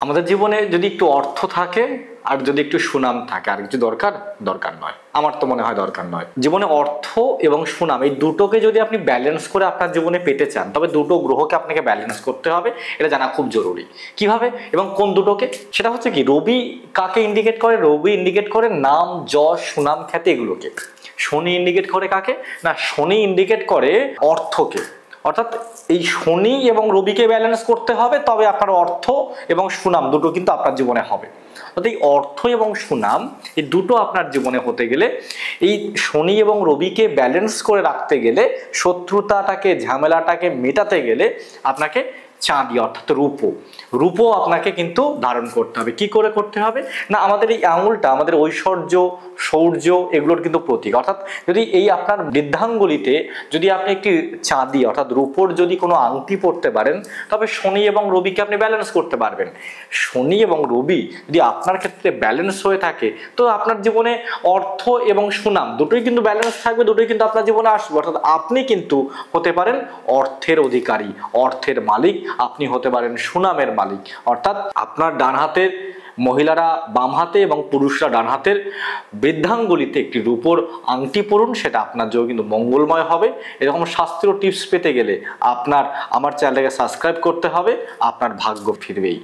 আমাদের জীবনে যদি একটু অর্থ থাকে আর যদি একটু সুনাম থাকে আর কিছু দরকার নয়। আমার তো মনে হয় দরকার নয়। জীবনে অর্থ এবং সুনাম এই দুটোকে যদি আপনি ব্যালেন্স করে আপনার জীবনে পেতে চান, তবে দুটো গ্রহকে আপনাকে ব্যালেন্স করতে হবে, এটা জানা খুব জরুরি। কিভাবে এবং কোন দুটোকে, সেটা হচ্ছে কি, রবি কাকে ইন্ডিকেট করে? রবি ইন্ডিকেট করে নাম, যশ, সুনাম, খ্যাতি এগুলোকে। শনি ইন্ডিকেট করে কাকে না, শনি ইন্ডিকেট করে অর্থকে। অর্থাৎ এই শনি এবং রবিকে ব্যালেন্স করতে হবে, তবে আপনার অর্থ এবং সুনাম দুটো কিন্তু আপনার জীবনে হবে। অর্থাৎ এই অর্থ এবং সুনাম এই দুটো আপনার জীবনে হতে গেলে, এই শনি এবং রবিকে ব্যালেন্স করে রাখতে গেলে, শত্রুতাটাকে ঝামেলাটাকে মেটাতে গেলে আপনাকে চাঁদি অর্থাৎ রূপো আপনাকে কিন্তু ধারণ করতে হবে। কি করে করতে হবে না, আমাদের এই আঙুলটা আমাদের ঐশ্বর্য, শৌর্য এগুলোর কিন্তু প্রতীক। অর্থাৎ যদি এই আপনার বৃদ্ধাঙ্গুলিতে যদি আপনি একটি চাঁদি অর্থাৎ রূপোর যদি কোনো আংটি পরতে পারেন, তবে শনি এবং রবিকে আপনি ব্যালেন্স করতে পারবেন। শনি এবং রবি যদি আপনার ক্ষেত্রে ব্যালেন্স হয়ে থাকে, তো আপনার জীবনে অর্থ এবং সুনাম দুটোই কিন্তু ব্যালেন্স থাকবে, দুটোই কিন্তু আপনার জীবনে আসবে। অর্থাৎ আপনি কিন্তু হতে পারেন অর্থের অধিকারী, অর্থের মালিক, আপনি হতে পারেন সুনামের মালিক। অর্থাৎ আপনার ডান হাতের মহিলারা বাম হাতে এবং পুরুষরা ডান হাতের বৃদ্ধাঙ্গুলিতে একটি রূপোর আংটি পরুন, সেটা আপনার জন্য কিন্তু মঙ্গলময় হবে। এরকম শাস্ত্রীয় টিপস পেতে গেলে আমার চ্যানেলটাকে সাবস্ক্রাইব করতে হবে, আপনার ভাগ্য ফিরবেই।